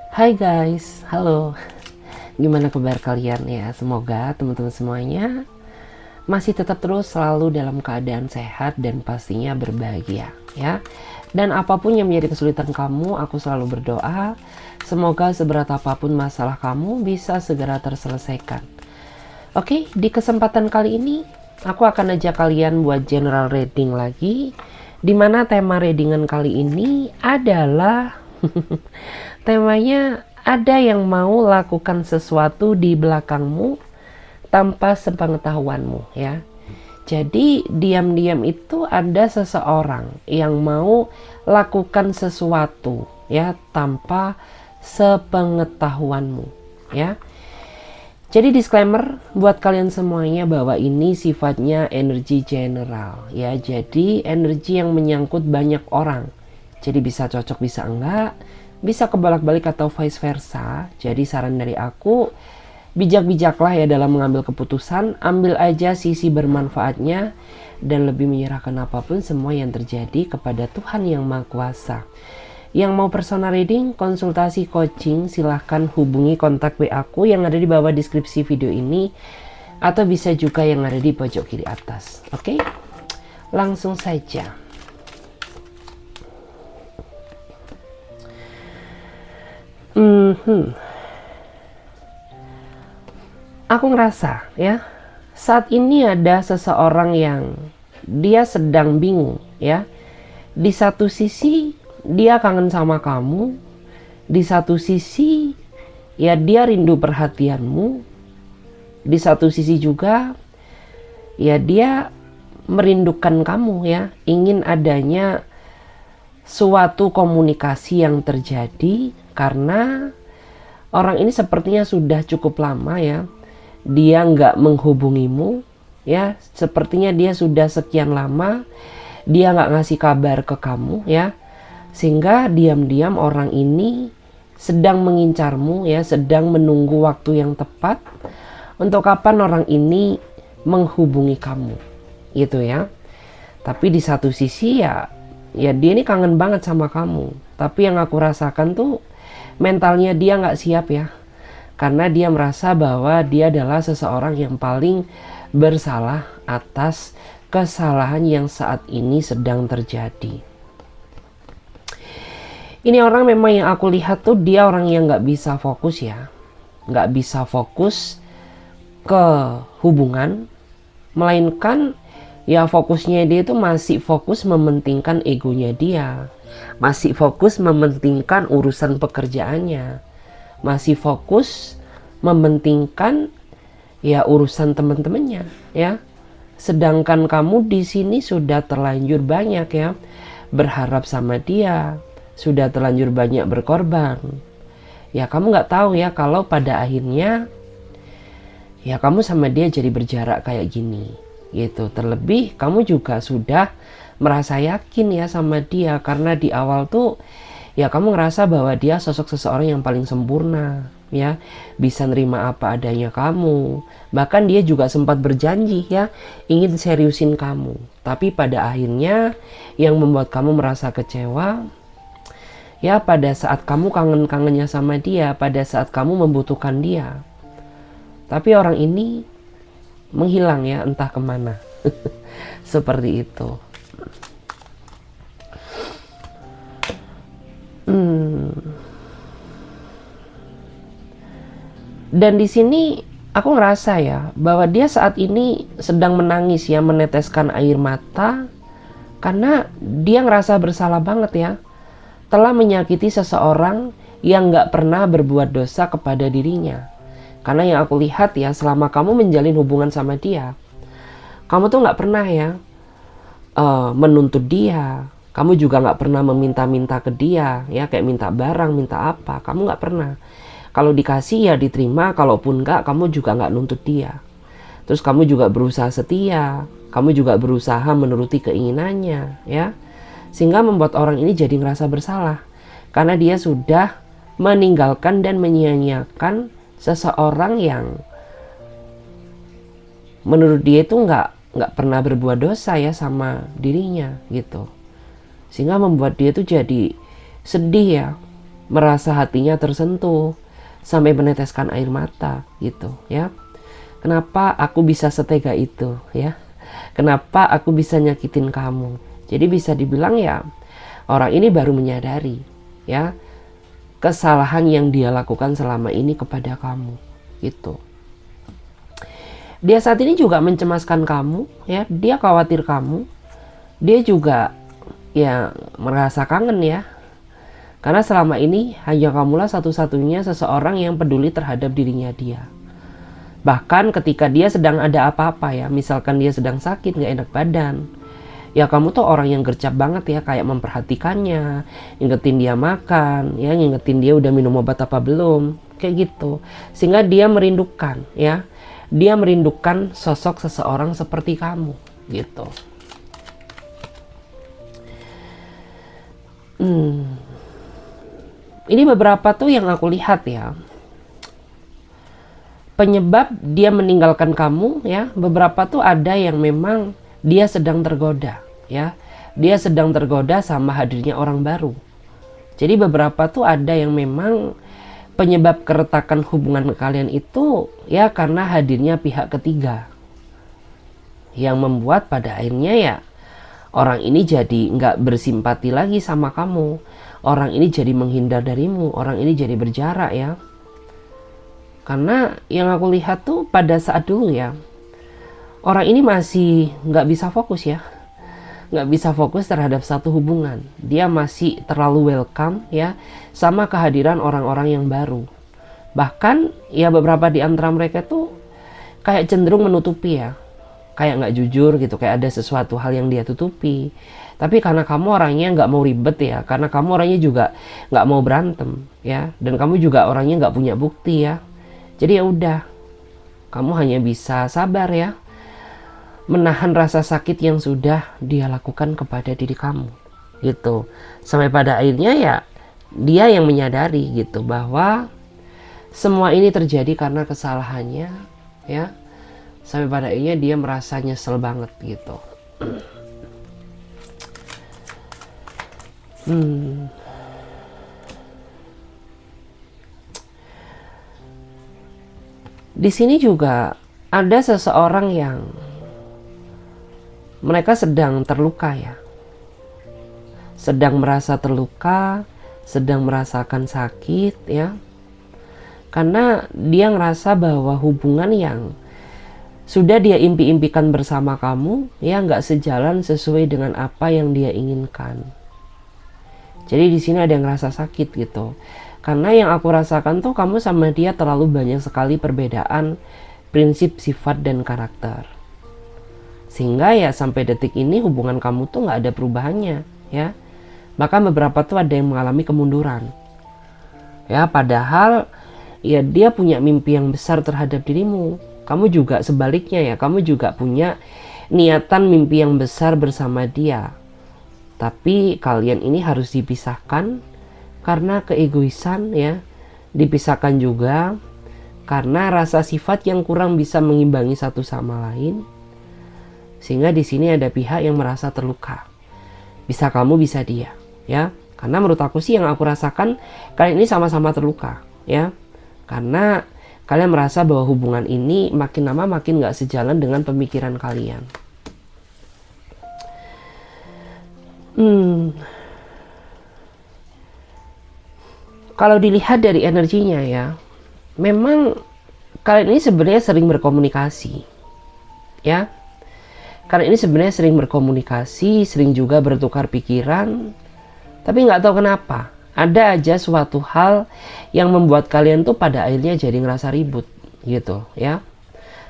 Hai guys, halo. Gimana kabar kalian ya? Semoga teman-teman semuanya masih tetap terus selalu dalam keadaan sehat dan pastinya berbahagia ya. Dan apapun yang menjadi kesulitan kamu, aku selalu berdoa semoga seberat apapun masalah kamu bisa segera terselesaikan. Oke, di kesempatan kali ini aku akan ajak kalian buat general reading lagi, dimana tema readingan kali ini adalah temanya ada yang mau lakukan sesuatu di belakangmu tanpa sepengetahuanmu ya. Jadi diam-diam itu ada seseorang yang mau lakukan sesuatu ya tanpa sepengetahuanmu ya. Jadi disclaimer buat kalian semuanya bahwa ini sifatnya energi general ya. Jadi energi yang menyangkut banyak orang. Jadi bisa cocok bisa enggak, bisa kebolak-balik atau vice versa. Jadi saran dari aku, bijak-bijaklah ya dalam mengambil keputusan, ambil aja sisi bermanfaatnya dan lebih menyerahkan apapun semua yang terjadi kepada Tuhan yang Maha Kuasa. Yang mau personal reading, konsultasi coaching, silahkan hubungi kontak WA aku yang ada di bawah deskripsi video ini atau bisa juga yang ada di pojok kiri atas. Oke? Langsung saja. Aku ngerasa ya, saat ini ada seseorang yang dia sedang bingung ya. Di satu sisi dia kangen sama kamu, di satu sisi ya dia rindu perhatianmu, di satu sisi juga ya dia merindukan kamu ya, ingin adanya suatu komunikasi yang terjadi karena orang ini sepertinya sudah cukup lama ya dia nggak menghubungimu ya, sepertinya dia sudah sekian lama dia nggak ngasih kabar ke kamu ya, sehingga diam-diam orang ini sedang mengincarmu ya, sedang menunggu waktu yang tepat untuk kapan orang ini menghubungi kamu gitu ya. Tapi di satu sisi ya dia ini kangen banget sama kamu, tapi yang aku rasakan tuh mentalnya dia nggak siap ya, karena dia merasa bahwa dia adalah seseorang yang paling bersalah atas kesalahan yang saat ini sedang terjadi. Ini orang memang yang aku lihat tuh dia orang yang nggak bisa fokus ya, nggak bisa fokus ke hubungan, melainkan ya fokusnya dia itu masih fokus mementingkan egonya dia, masih fokus mementingkan urusan pekerjaannya, masih fokus mementingkan ya urusan teman-temannya ya. Sedangkan kamu di sini sudah terlanjur banyak ya berharap sama dia, sudah terlanjur banyak berkorban. Ya kamu nggak tahu ya kalau pada akhirnya ya kamu sama dia jadi berjarak kayak gini gitu. Terlebih kamu juga sudah merasa yakin ya sama dia karena di awal tuh ya kamu ngerasa bahwa dia sosok seseorang yang paling sempurna ya, bisa nerima apa adanya kamu, bahkan dia juga sempat berjanji ya ingin seriusin kamu. Tapi pada akhirnya yang membuat kamu merasa kecewa ya pada saat kamu kangen-kangennya sama dia, pada saat kamu membutuhkan dia, tapi orang ini menghilang ya entah kemana. Seperti itu. Dan di sini aku ngerasa ya bahwa dia saat ini sedang menangis ya, meneteskan air mata karena dia ngerasa bersalah banget ya telah menyakiti seseorang yang gak pernah berbuat dosa kepada dirinya. Karena yang aku lihat ya selama kamu menjalin hubungan sama dia, kamu tuh gak pernah ya menuntut dia, kamu juga gak pernah meminta-minta ke dia ya, kayak minta barang, minta apa, kamu gak pernah. Kalau dikasih ya diterima, kalaupun enggak kamu juga nggak nuntut dia. Terus kamu juga berusaha setia, kamu juga berusaha menuruti keinginannya ya, sehingga membuat orang ini jadi ngerasa bersalah karena dia sudah meninggalkan dan menyia-nyiakan seseorang yang menurut dia itu nggak pernah berbuat dosa ya sama dirinya gitu, sehingga membuat dia tuh jadi sedih ya. merasa hatinya tersentuh sampai meneteskan air mata gitu ya. Kenapa aku bisa setega itu ya? Kenapa aku bisa nyakitin kamu? Jadi bisa dibilang ya, orang ini baru menyadari ya kesalahan yang dia lakukan selama ini kepada kamu gitu. Dia saat ini juga mencemaskan kamu ya, dia khawatir kamu. Dia juga ya merasa kangen ya. Karena selama ini hanya kamulah satu-satunya seseorang yang peduli terhadap dirinya dia. Bahkan ketika dia sedang ada apa-apa ya, misalkan dia sedang sakit, gak enak badan, ya kamu tuh orang yang gercep banget ya, kayak memperhatikannya, ngingetin dia makan, ya ngingetin dia udah minum obat apa belum, kayak gitu. Sehingga dia merindukan ya, dia merindukan sosok seseorang seperti kamu gitu. Ini beberapa tuh yang aku lihat ya, penyebab dia meninggalkan kamu ya. Beberapa tuh ada yang memang dia sedang tergoda ya, dia sedang tergoda sama hadirnya orang baru. Jadi beberapa tuh ada yang memang penyebab keretakan hubungan kalian itu ya karena hadirnya pihak ketiga yang membuat pada akhirnya ya orang ini jadi nggak bersimpati lagi sama kamu, orang ini jadi menghindar darimu, orang ini jadi berjarak ya. Karena yang aku lihat tuh pada saat dulu ya, orang ini masih nggak bisa fokus ya, nggak bisa fokus terhadap satu hubungan. Dia masih terlalu welcome ya sama kehadiran orang-orang yang baru. Bahkan ya beberapa di antara mereka tuh kayak cenderung menutupi ya, kayak nggak jujur gitu, kayak ada sesuatu hal yang dia tutupi. Tapi karena kamu orangnya nggak mau ribet ya, karena kamu orangnya juga nggak mau berantem ya, dan kamu juga orangnya nggak punya bukti ya. Jadi ya udah, kamu hanya bisa sabar ya, menahan rasa sakit yang sudah dia lakukan kepada diri kamu gitu. Sampai pada akhirnya ya dia yang menyadari gitu bahwa semua ini terjadi karena kesalahannya ya. Sampai pada akhirnya dia merasa nyesel banget gitu. Di sini juga ada seseorang yang mereka sedang terluka ya, sedang merasa terluka, sedang merasakan sakit ya, karena dia ngerasa bahwa hubungan yang sudah dia impi-impikan bersama kamu ya nggak sejalan sesuai dengan apa yang dia inginkan. Jadi di sini ada yang ngerasa sakit gitu. Karena yang aku rasakan tuh kamu sama dia terlalu banyak sekali perbedaan prinsip, sifat, dan karakter. Sehingga ya sampai detik ini hubungan kamu tuh nggak ada perubahannya ya. Bahkan beberapa tuh ada yang mengalami kemunduran. Ya padahal ya dia punya mimpi yang besar terhadap dirimu. Kamu juga sebaliknya ya, kamu juga punya niatan mimpi yang besar bersama dia. Tapi kalian ini harus dipisahkan karena keegoisan ya, dipisahkan juga karena rasa sifat yang kurang bisa mengimbangi satu sama lain. Sehingga di sini ada pihak yang merasa terluka. Bisa kamu, bisa dia ya. Karena menurut aku sih yang aku rasakan kalian ini sama-sama terluka ya. Karena kalian merasa bahwa hubungan ini makin lama makin gak sejalan dengan pemikiran kalian. Kalau dilihat dari energinya ya, memang kalian ini sebenarnya sering berkomunikasi ya. Kalian ini sebenarnya sering berkomunikasi, sering juga bertukar pikiran, tapi nggak tahu kenapa ada aja suatu hal yang membuat kalian tuh pada akhirnya jadi ngerasa ribut gitu ya.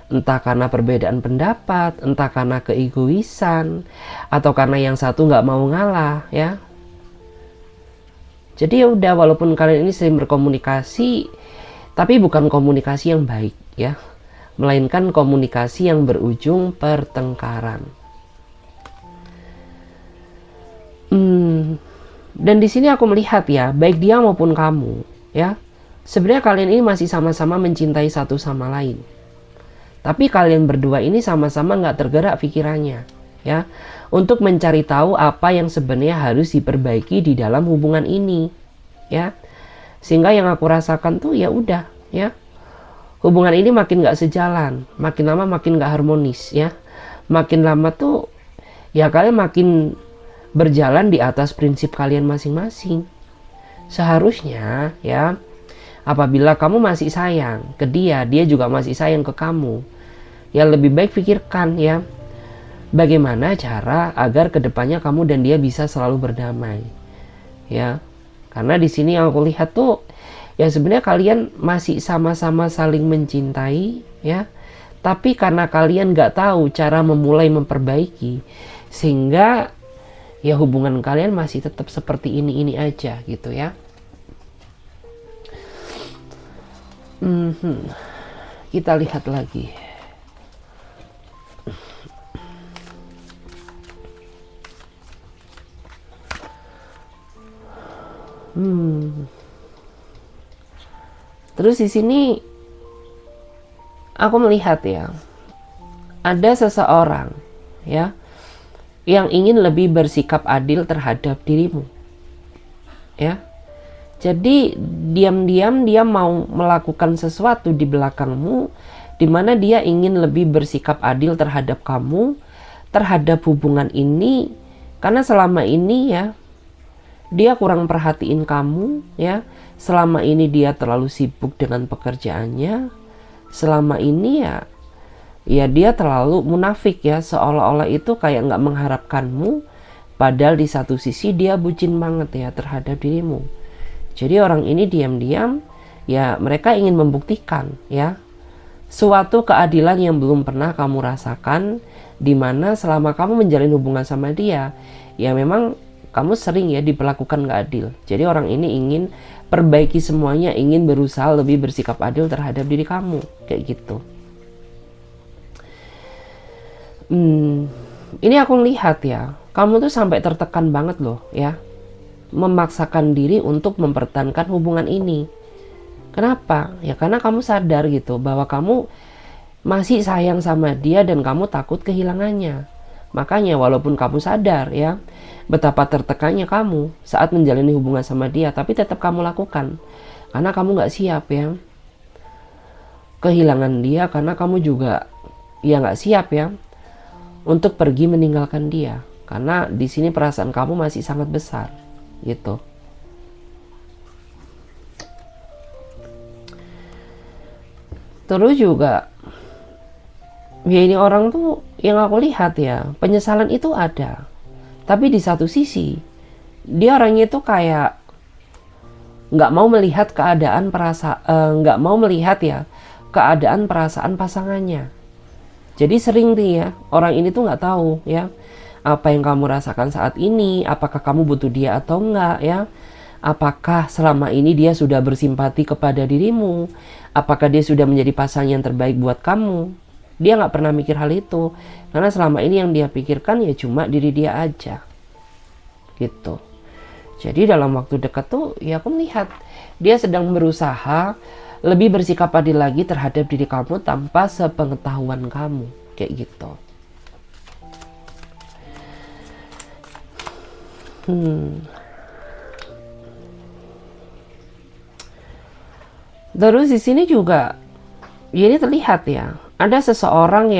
Entah karena perbedaan pendapat, entah karena keegoisan, atau karena yang satu nggak mau ngalah ya. Jadi ya udah, walaupun kalian ini sering berkomunikasi, tapi bukan komunikasi yang baik ya, melainkan komunikasi yang berujung pertengkaran. Dan di sini aku melihat ya, baik dia maupun kamu ya, sebenarnya kalian ini masih sama-sama mencintai satu sama lain. Tapi kalian berdua ini sama-sama nggak tergerak pikirannya ya, untuk mencari tahu apa yang sebenarnya harus diperbaiki di dalam hubungan ini ya. Sehingga yang aku rasakan tuh ya udah ya, hubungan ini makin gak sejalan, makin lama makin gak harmonis ya. Makin lama tuh ya kalian makin berjalan di atas prinsip kalian masing-masing. Seharusnya ya, apabila kamu masih sayang ke dia, dia juga masih sayang ke kamu, ya lebih baik pikirkan ya, bagaimana cara agar kedepannya kamu dan dia bisa selalu berdamai ya. Karena di sini yang aku lihat tuh ya sebenarnya kalian masih sama-sama saling mencintai ya, tapi karena kalian gak tahu cara memulai memperbaiki, sehingga ya hubungan kalian masih tetap seperti ini aja gitu ya. Kita lihat lagi. Terus di sini aku melihat ya, ada seseorang ya yang ingin lebih bersikap adil terhadap dirimu ya. Jadi diam-diam dia mau melakukan sesuatu di belakangmu, di mana dia ingin lebih bersikap adil terhadap kamu, terhadap hubungan ini, karena selama ini ya dia kurang perhatiin kamu ya. Selama ini dia terlalu sibuk dengan pekerjaannya. Selama ini ya dia terlalu munafik ya, seolah-olah itu kayak nggak mengharapkanmu, padahal di satu sisi dia bucin banget ya terhadap dirimu. Jadi orang ini diam-diam ya mereka ingin membuktikan ya suatu keadilan yang belum pernah kamu rasakan, dimana selama kamu menjalin hubungan sama dia ya memang kamu sering ya diperlakukan gak adil. Jadi orang ini ingin perbaiki semuanya, ingin berusaha lebih bersikap adil terhadap diri kamu kayak gitu. Ini aku lihat ya, kamu tuh sampai tertekan banget loh ya, memaksakan diri untuk mempertahankan hubungan ini. Kenapa? Ya karena kamu sadar gitu bahwa kamu masih sayang sama dia dan kamu takut kehilangannya. Makanya walaupun kamu sadar ya betapa tertekannya kamu saat menjalani hubungan sama dia, tapi tetap kamu lakukan karena kamu gak siap ya kehilangan dia, karena kamu juga ya gak siap ya untuk pergi meninggalkan dia, karena di sini perasaan kamu masih sangat besar gitu. Terus juga ya ini orang tuh yang aku lihat ya, penyesalan itu ada, tapi di satu sisi dia orangnya itu kayak nggak mau melihat keadaan nggak mau melihat ya keadaan perasaan pasangannya. Jadi sering nih ya orang ini tuh nggak tahu ya apa yang kamu rasakan saat ini, apakah kamu butuh dia atau enggak ya, apakah selama ini dia sudah bersimpati kepada dirimu, apakah dia sudah menjadi pasangan yang terbaik buat kamu. Dia nggak pernah mikir hal itu, karena selama ini yang dia pikirkan ya cuma diri dia aja gitu. Jadi dalam waktu dekat tuh ya aku melihat dia sedang berusaha lebih bersikap adil lagi terhadap diri kamu tanpa sepengetahuan kamu kayak gitu. Terus di sini juga ini terlihat ya ada seseorang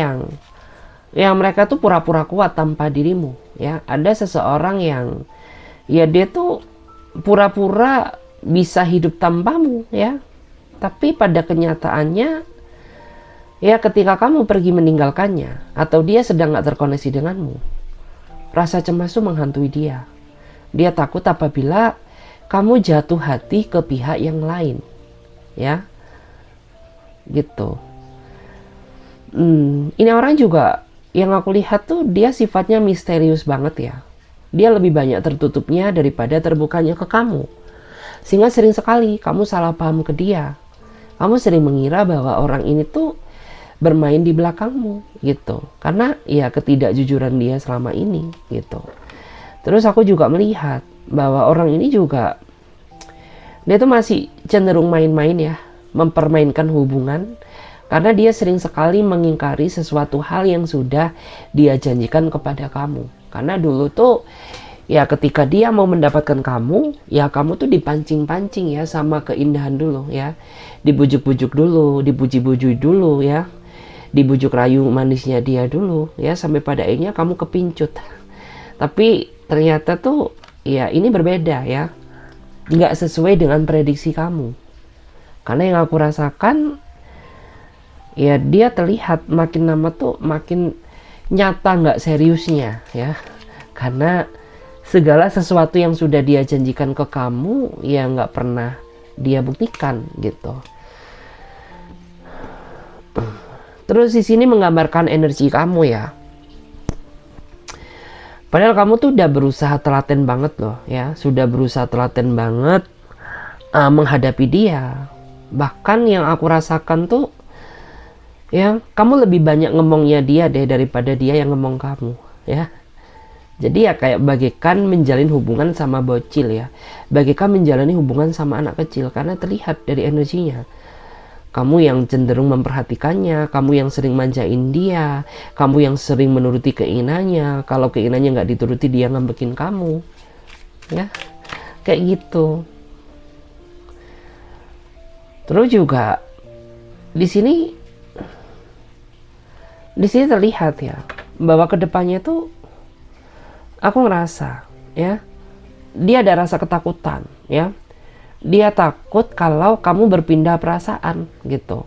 yang mereka tuh pura-pura kuat tanpa dirimu ya. Ada seseorang yang ya dia tuh pura-pura bisa hidup tanpamu ya, tapi pada kenyataannya ya ketika kamu pergi meninggalkannya atau dia sedang gak terkoneksi denganmu, rasa cemas tuh menghantui dia. Dia takut apabila kamu jatuh hati ke pihak yang lain ya gitu. Ini orang juga yang aku lihat tuh dia sifatnya misterius banget ya. Dia lebih banyak tertutupnya daripada terbukanya ke kamu, sehingga sering sekali kamu salah paham ke dia. Kamu sering mengira bahwa orang ini tuh bermain di belakangmu gitu, karena ya ketidakjujuran dia selama ini gitu. Terus aku juga melihat bahwa orang ini juga dia tuh masih cenderung main-main ya, mempermainkan hubungan, karena dia sering sekali mengingkari sesuatu hal yang sudah dia janjikan kepada kamu. Karena dulu tuh Ya ketika dia mau mendapatkan kamu, ya kamu tuh dipancing-pancing ya sama keindahan dulu ya. Dibujuk-bujuk dulu, dipuji-puji dulu ya. Dibujuk rayu manisnya dia dulu ya, sampai pada akhirnya kamu kepincut. Tapi ternyata tuh ya ini berbeda ya. Nggak sesuai dengan prediksi kamu. Karena yang aku rasakan ya, dia terlihat makin lama tuh makin nyata nggak seriusnya ya. Karena segala sesuatu yang sudah dia janjikan ke kamu ya nggak pernah dia buktikan gitu. Terus di sini menggambarkan energi kamu ya. Padahal kamu tuh udah berusaha telaten banget loh ya, sudah berusaha telaten banget menghadapi dia. Bahkan yang aku rasakan tuh ya, kamu lebih banyak ngomongnya dia deh daripada dia yang ngomong kamu ya. Jadi ya kayak bagaikan menjalin hubungan sama bocil ya, bagaikan menjalani hubungan sama anak kecil, karena terlihat dari energinya. Kamu yang cenderung memperhatikannya, kamu yang sering manjain dia, kamu yang sering menuruti keinginannya. Kalau keinginannya nggak dituruti, dia ngambekin kamu ya, kayak gitu. Terus juga di sini terlihat ya bahwa kedepannya tuh aku ngerasa ya, dia ada rasa ketakutan ya. Dia takut kalau kamu berpindah perasaan gitu.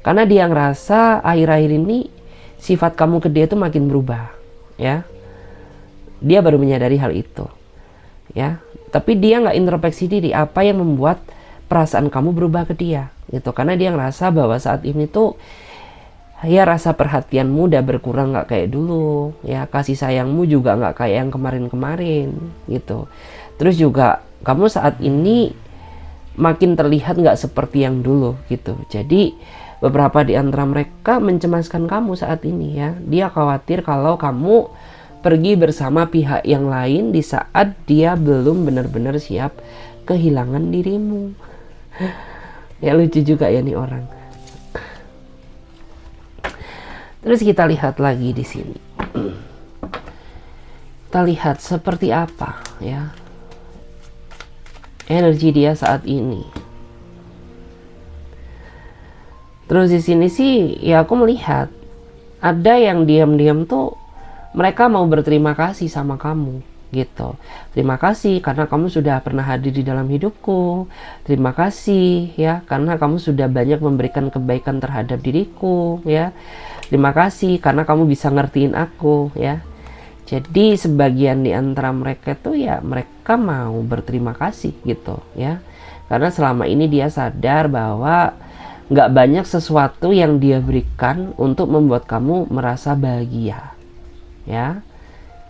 Karena dia ngerasa akhir-akhir ini sifat kamu ke dia tuh makin berubah ya. Dia baru menyadari hal itu ya. Tapi dia nggak introspeksi diri apa yang membuat perasaan kamu berubah ke dia gitu. Karena dia ngerasa bahwa saat ini tuh ya rasa perhatianmu udah berkurang, nggak kayak dulu ya, kasih sayangmu juga nggak kayak yang kemarin-kemarin gitu. Terus juga kamu saat ini makin terlihat nggak seperti yang dulu gitu. Jadi beberapa di antara mereka mencemaskan kamu saat ini ya. Dia khawatir kalau kamu pergi bersama pihak yang lain di saat dia belum benar-benar siap kehilangan dirimu. Ya lucu juga ya nih orang. Terus kita lihat lagi di sini. Kita lihat seperti apa ya energi dia saat ini. Terus di sini sih ya aku melihat ada yang diam-diam tuh mereka mau berterima kasih sama kamu gitu. Terima kasih karena kamu sudah pernah hadir di dalam hidupku. Terima kasih ya karena kamu sudah banyak memberikan kebaikan terhadap diriku ya. Terima kasih karena kamu bisa ngertiin aku ya. Jadi sebagian di antara mereka tuh ya mereka mau berterima kasih gitu ya. Karena selama ini dia sadar bahwa nggak banyak sesuatu yang dia berikan untuk membuat kamu merasa bahagia ya.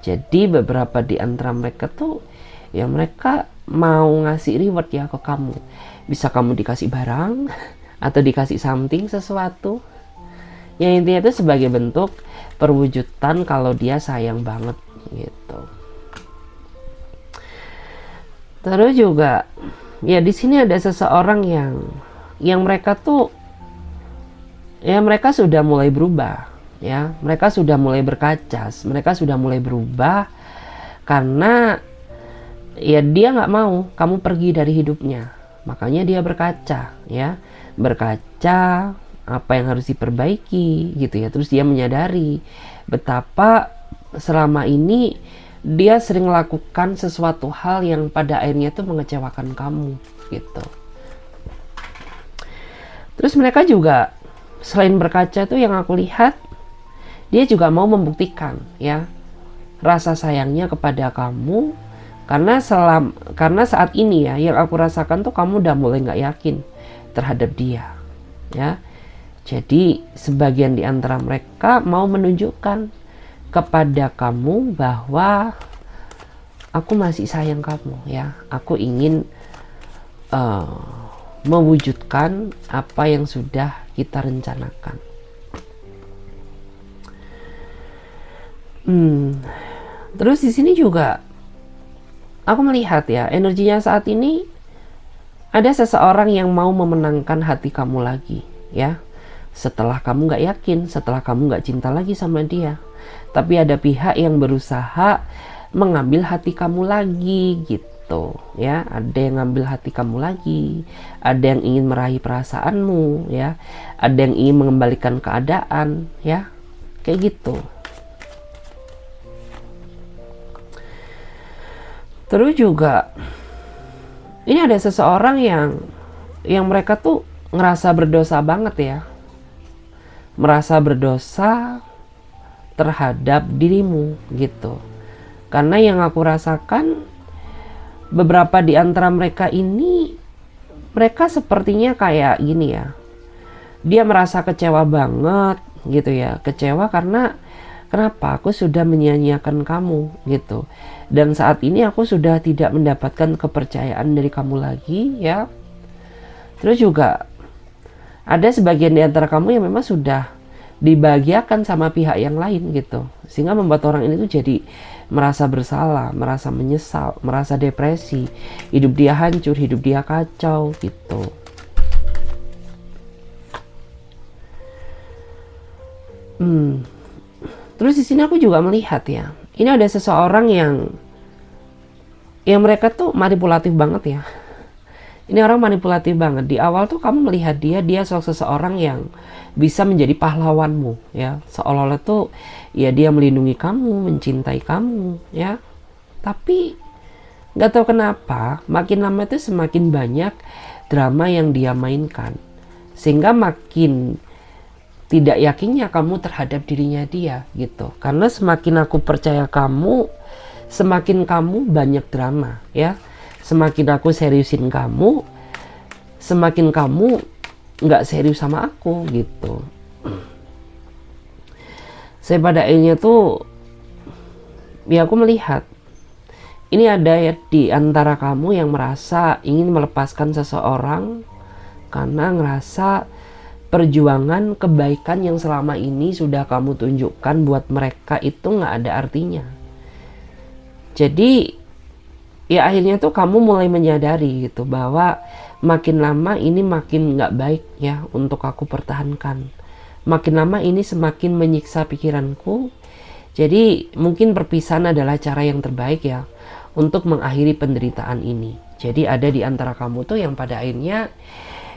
Jadi beberapa di antara mereka tuh ya mereka mau ngasih reward ya ke kamu. Bisa kamu dikasih barang atau dikasih something, sesuatu. Yang intinya itu sebagai bentuk perwujudan kalau dia sayang banget gitu. Terus juga ya di sini ada seseorang yang mereka tuh ya mereka sudah mulai berubah ya, mereka sudah mulai berkaca, mereka sudah mulai berubah karena ya dia nggak mau kamu pergi dari hidupnya, makanya dia berkaca ya, berkaca apa yang harus diperbaiki gitu ya. Terus dia menyadari betapa selama ini dia sering melakukan sesuatu hal yang pada akhirnya tuh mengecewakan kamu gitu. Terus mereka juga selain berkaca tuh yang aku lihat dia juga mau membuktikan ya rasa sayangnya kepada kamu, karena saat ini ya yang aku rasakan tuh kamu udah mulai nggak yakin terhadap dia ya. Jadi sebagian di antara mereka mau menunjukkan kepada kamu bahwa aku masih sayang kamu ya, aku ingin mewujudkan apa yang sudah kita rencanakan. Terus di sini juga aku melihat ya energinya saat ini ada seseorang yang mau memenangkan hati kamu lagi ya. Setelah kamu nggak yakin, setelah kamu nggak cinta lagi sama dia, tapi ada pihak yang berusaha mengambil hati kamu lagi gitu ya. Ada yang ngambil hati kamu lagi, ada yang ingin meraih perasaanmu ya, ada yang ingin mengembalikan keadaan ya, kayak gitu. Terus juga ini ada seseorang yang mereka tuh ngerasa berdosa banget ya, merasa berdosa terhadap dirimu gitu. Karena yang aku rasakan, beberapa di antara mereka ini, mereka sepertinya kayak gini ya, dia merasa kecewa banget gitu ya, kecewa karena kenapa aku sudah menyia-nyiakan kamu gitu, dan saat ini aku sudah tidak mendapatkan kepercayaan dari kamu lagi ya. Terus juga ada sebagian di antara kamu yang memang sudah dibahagiakan sama pihak yang lain gitu, sehingga membuat orang ini tuh jadi merasa bersalah, merasa menyesal, merasa depresi, hidup dia hancur, hidup dia kacau gitu. Terus di sini aku juga melihat ya, ini ada seseorang yang mereka tuh manipulatif banget ya. Ini orang manipulatif banget. Di awal tuh kamu melihat dia seseorang yang bisa menjadi pahlawanmu ya. Seolah-olah tuh ya dia melindungi kamu, mencintai kamu ya. Tapi nggak tahu kenapa makin lama itu semakin banyak drama yang dia mainkan. Sehingga makin tidak yakinnya kamu terhadap dirinya dia gitu. Karena semakin aku percaya kamu, semakin kamu banyak drama ya. Semakin aku seriusin kamu, semakin kamu nggak serius sama aku gitu. Saya pada akhirnya tuh, ya aku melihat ini ada ya di antara kamu yang merasa ingin melepaskan seseorang karena ngerasa perjuangan kebaikan yang selama ini sudah kamu tunjukkan buat mereka itu nggak ada artinya. Jadi ya akhirnya tuh kamu mulai menyadari gitu bahwa makin lama ini makin nggak baik ya untuk aku pertahankan. Makin lama ini semakin menyiksa pikiranku. Jadi mungkin perpisahan adalah cara yang terbaik ya untuk mengakhiri penderitaan ini. Jadi ada di antara kamu tuh yang pada akhirnya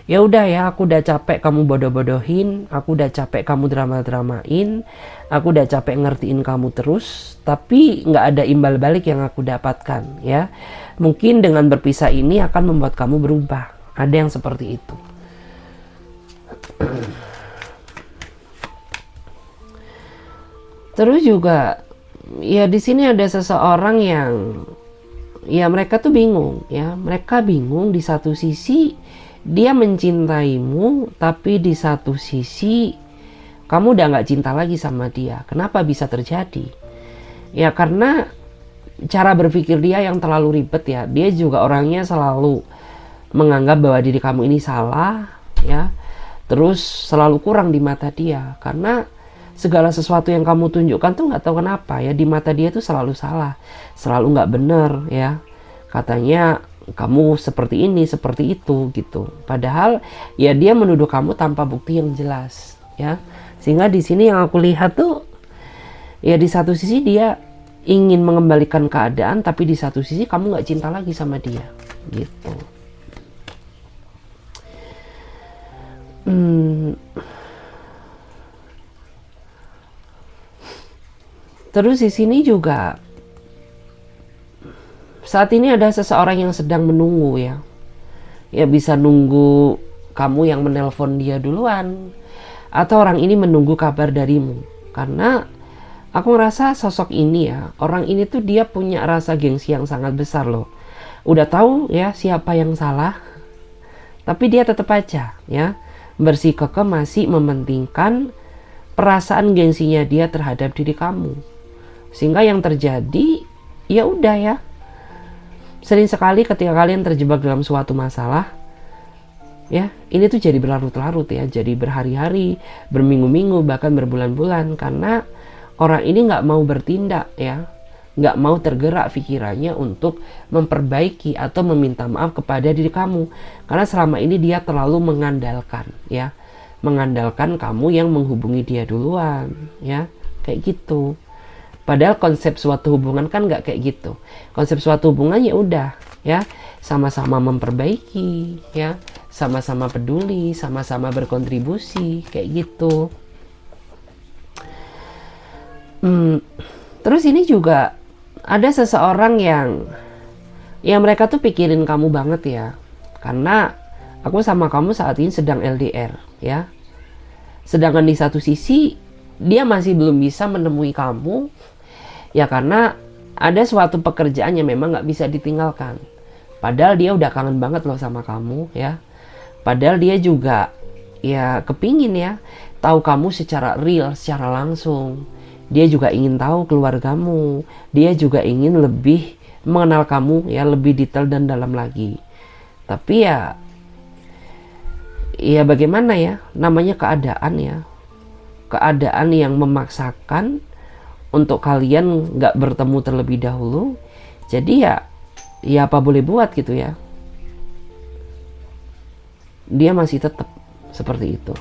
ya udah ya, aku udah capek kamu bodoh-bodohin, aku udah capek kamu drama-dramain, aku udah capek ngertiin kamu terus, tapi nggak ada imbal balik yang aku dapatkan ya. Mungkin dengan berpisah ini akan membuat kamu berubah. Ada yang seperti itu. Terus juga ya di sini ada seseorang yang ya mereka tuh bingung ya, mereka bingung. Di satu sisi dia mencintaimu, tapi di satu sisi kamu udah nggak cinta lagi sama dia. Kenapa bisa terjadi? Ya karena cara berpikir dia yang terlalu ribet ya. Dia juga orangnya selalu menganggap bahwa diri kamu ini salah ya. Terus selalu kurang di mata dia. Karena segala sesuatu yang kamu tunjukkan tuh nggak tahu kenapa ya, di mata dia tuh selalu salah, selalu nggak bener ya. Katanya kamu seperti ini, seperti itu gitu. Padahal ya dia menuduh kamu tanpa bukti yang jelas ya. Sehingga di sini yang aku lihat tuh ya di satu sisi dia ingin mengembalikan keadaan, tapi di satu sisi kamu nggak cinta lagi sama dia gitu. Terus di sini juga saat ini ada seseorang yang sedang menunggu ya. Ya bisa nunggu kamu yang menelpon dia duluan, atau orang ini menunggu kabar darimu. Karena aku ngerasa sosok ini ya, orang ini tuh dia punya rasa gengsi yang sangat besar loh. Udah tahu ya siapa yang salah, tapi dia tetap aja ya bersikukuh masih mementingkan perasaan gengsinya dia terhadap diri kamu. Sehingga yang terjadi ya udah ya, sering sekali ketika kalian terjebak dalam suatu masalah ya, ini tuh jadi berlarut-larut ya, jadi berhari-hari, berminggu-minggu, bahkan berbulan-bulan. Karena orang ini nggak mau bertindak ya, nggak mau tergerak pikirannya untuk memperbaiki atau meminta maaf kepada diri kamu. Karena selama ini dia terlalu mengandalkan ya, mengandalkan kamu yang menghubungi dia duluan ya, kayak gitu. Padahal konsep suatu hubungan kan nggak kayak gitu. Konsep suatu hubungan ya udah ya, sama-sama memperbaiki ya, sama-sama peduli, sama-sama berkontribusi kayak gitu. Terus ini juga ada seseorang yang mereka tuh pikirin kamu banget ya, karena aku sama kamu saat ini sedang LDR ya. Sedangkan di satu sisi dia masih belum bisa menemui kamu ya, karena ada suatu pekerjaan yang memang nggak bisa ditinggalkan. Padahal dia udah kangen banget loh sama kamu ya. Padahal dia juga ya kepingin ya tahu kamu secara real, secara langsung. Dia juga ingin tahu keluargamu. Dia juga ingin lebih mengenal kamu ya, lebih detail dan dalam lagi. Tapi ya bagaimana ya, namanya keadaan ya. Keadaan yang memaksakan untuk kalian nggak bertemu terlebih dahulu. Jadi ya apa boleh buat gitu ya. Dia masih tetap seperti itu.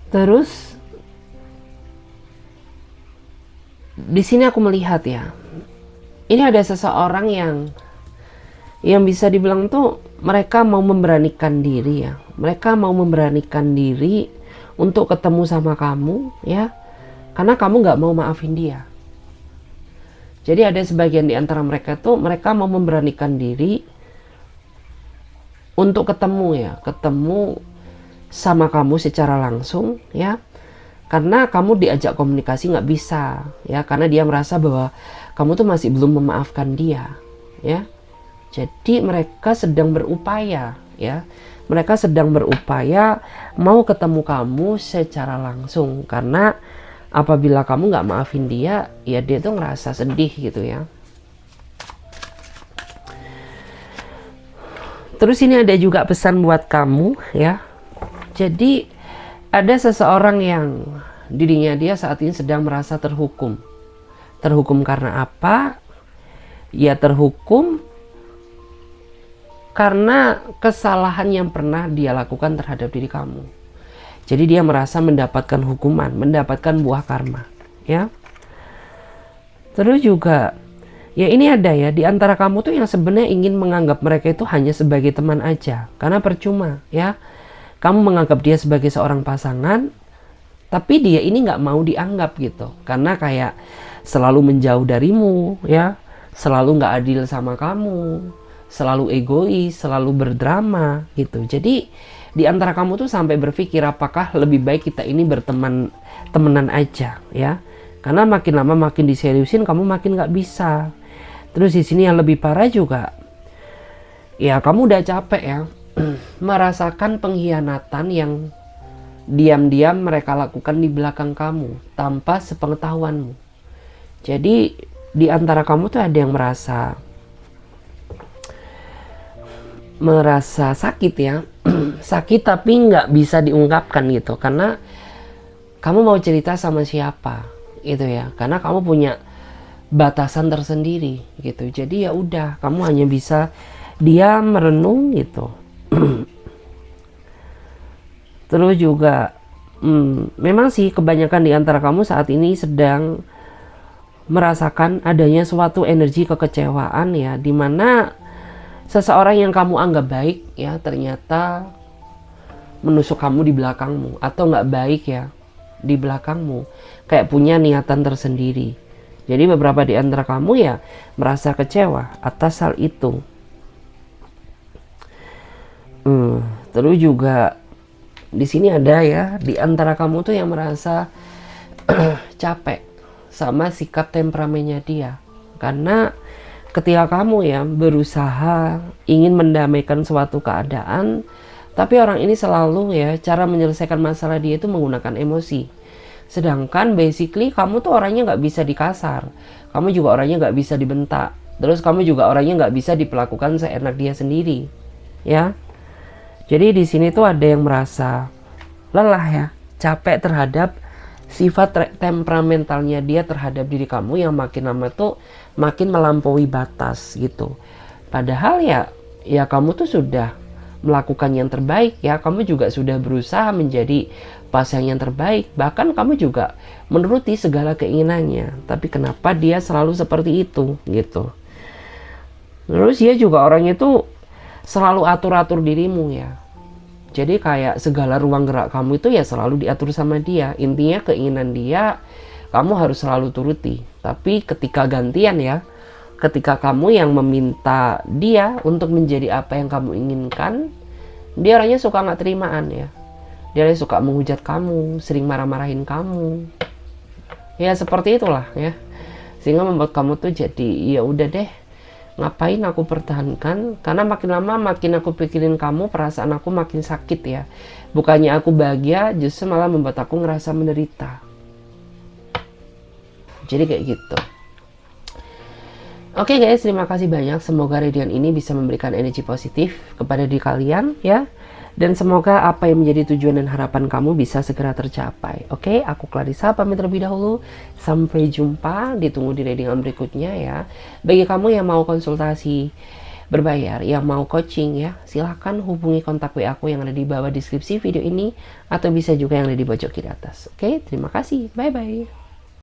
Terus di sini aku melihat ya, ini ada seseorang yang bisa dibilang tuh mereka mau memberanikan diri ya. Mereka mau memberanikan diri untuk ketemu sama kamu ya, karena kamu nggak mau maafin dia. Jadi ada sebagian di antara mereka tuh mereka mau memberanikan diri untuk ketemu sama kamu secara langsung ya, karena kamu diajak komunikasi nggak bisa ya, karena dia merasa bahwa kamu tuh masih belum memaafkan dia ya. Jadi mereka sedang berupaya ya, mereka sedang berupaya mau ketemu kamu secara langsung, karena apabila kamu nggak maafin dia ya dia tuh ngerasa sedih gitu ya. Terus ini ada juga pesan buat kamu ya. Jadi ada seseorang yang dirinya dia saat ini sedang merasa terhukum. Terhukum karena apa? Ya terhukum karena kesalahan yang pernah dia lakukan terhadap diri kamu. Jadi dia merasa mendapatkan hukuman, mendapatkan buah karma ya. Terus juga ya ini ada ya di antara kamu tuh yang sebenarnya ingin menganggap mereka itu hanya sebagai teman aja, karena percuma ya. Kamu menganggap dia sebagai seorang pasangan, tapi dia ini nggak mau dianggap gitu, karena kayak selalu menjauh darimu ya, selalu nggak adil sama kamu, selalu egois, selalu berdrama gitu. Jadi di antara kamu tuh sampai berpikir apakah lebih baik kita ini temenan aja ya, karena makin lama makin diseriusin kamu makin nggak bisa. Terus di sini yang lebih parah juga ya, kamu udah capek ya merasakan pengkhianatan yang diam-diam mereka lakukan di belakang kamu tanpa sepengetahuanmu. Jadi di antara kamu tuh ada yang merasa sakit ya sakit tapi nggak bisa diungkapkan gitu, karena kamu mau cerita sama siapa gitu ya, karena kamu punya batasan tersendiri gitu. Jadi ya udah, kamu hanya bisa diam merenung gitu. Terus juga memang sih kebanyakan di antara kamu saat ini sedang merasakan adanya suatu energi kekecewaan ya, dimana seseorang yang kamu anggap baik ya ternyata menusuk kamu di belakangmu, atau nggak baik ya di belakangmu, kayak punya niatan tersendiri. Jadi beberapa di antara kamu ya merasa kecewa atas hal itu. Terus juga di sini ada ya di antara kamu tuh yang merasa capek sama sikap temperamennya dia, karena ketika kamu ya berusaha ingin mendamaikan suatu keadaan, tapi orang ini selalu ya cara menyelesaikan masalah dia itu menggunakan emosi. Sedangkan basically kamu tuh orangnya nggak bisa dikasar, kamu juga orangnya nggak bisa dibentak, terus kamu juga orangnya nggak bisa diperlakukan seenak dia sendiri ya. Jadi di sini tuh ada yang merasa lelah ya, capek terhadap sifat temperamentalnya dia terhadap diri kamu yang makin lama tuh makin melampaui batas gitu. Padahal ya kamu tuh sudah melakukan yang terbaik ya, kamu juga sudah berusaha menjadi pasangan yang terbaik, bahkan kamu juga menuruti segala keinginannya. Tapi kenapa dia selalu seperti itu gitu. Terus dia juga orangnya tuh selalu atur-atur dirimu ya. Jadi kayak segala ruang gerak kamu itu ya selalu diatur sama dia. Intinya keinginan dia kamu harus selalu turuti. Tapi ketika gantian ya, ketika kamu yang meminta dia untuk menjadi apa yang kamu inginkan, dia orangnya suka nggak terimaan ya. Dia suka menghujat kamu, sering marah-marahin kamu. Ya seperti itulah ya. Sehingga membuat kamu tuh jadi ya udah deh, ngapain aku pertahankan, karena makin lama makin aku pikirin kamu, perasaan aku makin sakit ya. Bukannya aku bahagia, justru malah membuat aku ngerasa menderita. Jadi kayak gitu. Oke guys, terima kasih banyak. Semoga radian ini bisa memberikan energi positif kepada diri kalian ya. Dan semoga apa yang menjadi tujuan dan harapan kamu bisa segera tercapai. Oke, aku Clarissa pamit terlebih dahulu. Sampai jumpa, ditunggu di readingan berikutnya ya. Bagi kamu yang mau konsultasi berbayar, yang mau coaching ya, silahkan hubungi kontak WA aku yang ada di bawah deskripsi video ini, atau bisa juga yang ada di pojok kiri atas. Oke, terima kasih. Bye-bye.